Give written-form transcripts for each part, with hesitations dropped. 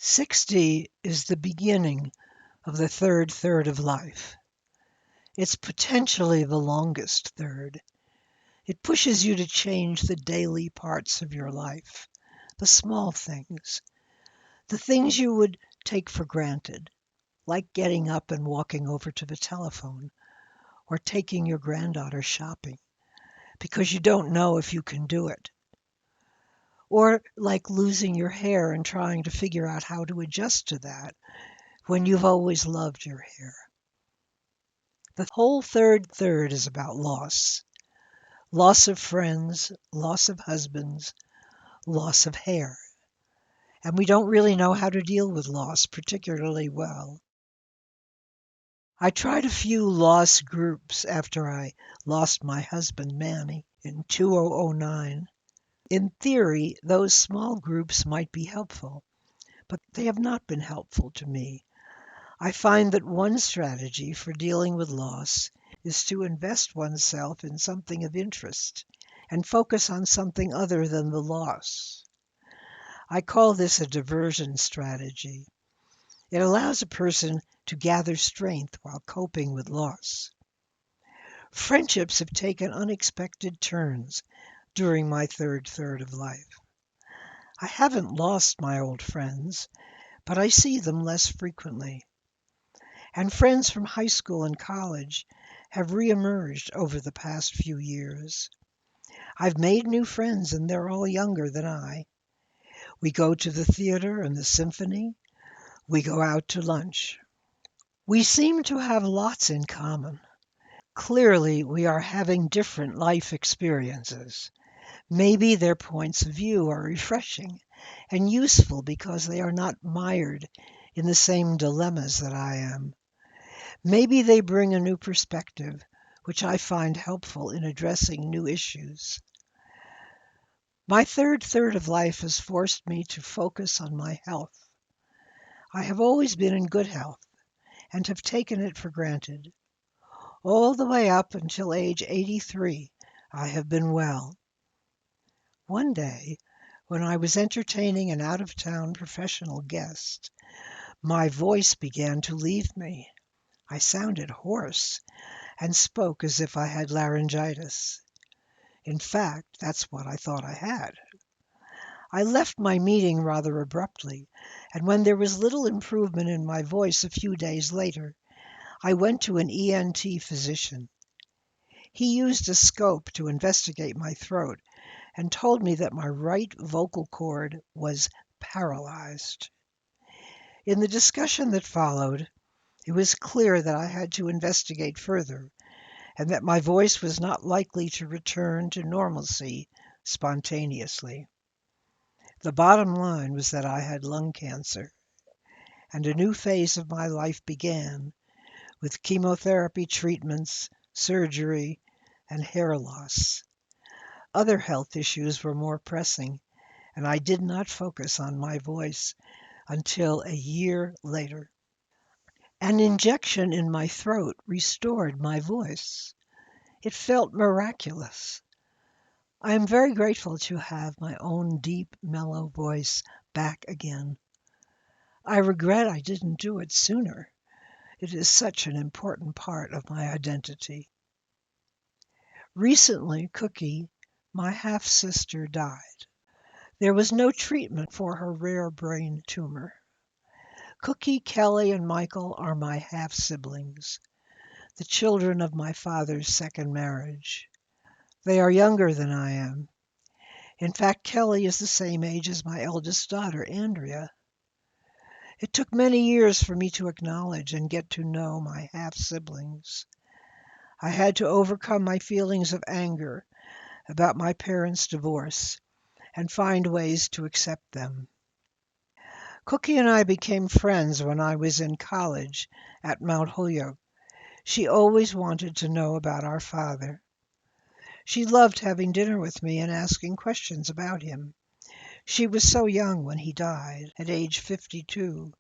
60 is the beginning of the third third of life. It's potentially the longest third. It pushes you to change the daily parts of your life, the small things, the things you would take for granted, like getting up and walking over to the telephone or taking your granddaughter shopping because you don't know if you can do it, or like losing your hair and trying to figure out how to adjust to that when you've always loved your hair. The whole third third is about loss. Loss of friends, loss of husbands, loss of hair. And we don't really know how to deal with loss particularly well. I tried a few loss groups after I lost my husband, Manny, in 2009. In theory, those small groups might be helpful, but they have not been helpful to me. I find that one strategy for dealing with loss is to invest oneself in something of interest and focus on something other than the loss. I call this a diversion strategy. It allows a person to gather strength while coping with loss. Friendships have taken unexpected turns during my third third of life. I haven't lost my old friends, but I see them less frequently. And friends from high school and college have reemerged over the past few years. I've made new friends and they're all younger than I. We go to the theater and the symphony. We go out to lunch. We seem to have lots in common. Clearly, we are having different life experiences. Maybe their points of view are refreshing and useful because they are not mired in the same dilemmas that I am. Maybe they bring a new perspective, which I find helpful in addressing new issues. My third third of life has forced me to focus on my health. I have always been in good health and have taken it for granted. All the way up until age 83, I have been well. One day, when I was entertaining an out-of-town professional guest, my voice began to leave me. I sounded hoarse and spoke as if I had laryngitis. In fact, that's what I thought I had. I left my meeting rather abruptly, and when there was little improvement in my voice a few days later, I went to an ENT physician. He used a scope to investigate my throat and told me that my right vocal cord was paralyzed. In the discussion that followed, it was clear that I had to investigate further and that my voice was not likely to return to normalcy spontaneously. The bottom line was that I had lung cancer, and a new phase of my life began with chemotherapy treatments, surgery, and hair loss. Other health issues were more pressing, and I did not focus on my voice until a year later. An injection in my throat restored my voice. It felt miraculous. I am very grateful to have my own deep, mellow voice back again. I regret I didn't do it sooner. It is such an important part of my identity. Recently, Cookie, my half-sister, died. There was no treatment for her rare brain tumor. Cookie, Kelly, and Michael are my half-siblings, the children of my father's second marriage. They are younger than I am. In fact, Kelly is the same age as my eldest daughter, Andrea. It took many years for me to acknowledge and get to know my half-siblings. I had to overcome my feelings of anger about my parents' divorce and find ways to accept them. Cookie and I became friends when I was in college at Mount Holyoke. She always wanted to know about our father. She loved having dinner with me and asking questions about him. She was so young when he died, at age 52,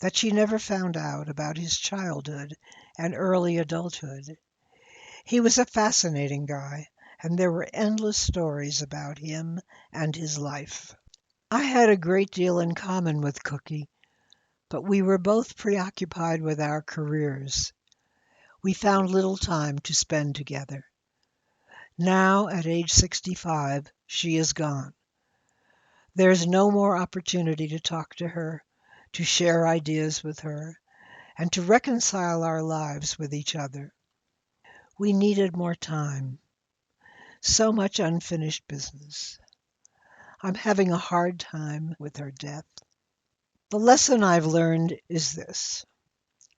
that she never found out about his childhood and early adulthood. He was a fascinating guy, and there were endless stories about him and his life. I had a great deal in common with Cookie, but we were both preoccupied with our careers. We found little time to spend together. Now, at age 65, she is gone. There is no more opportunity to talk to her, to share ideas with her, and to reconcile our lives with each other. We needed more time. So much unfinished business. I'm having a hard time with her death. The lesson I've learned is this: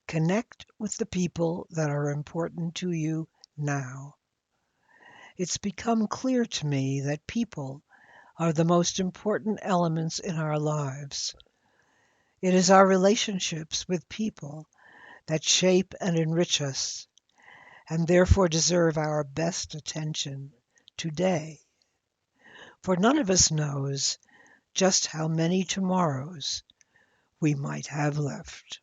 connect with the people that are important to you now. It's become clear to me that people are the most important elements in our lives. It is our relationships with people that shape and enrich us, and therefore deserve our best attention today. For none of us knows just how many tomorrows we might have left.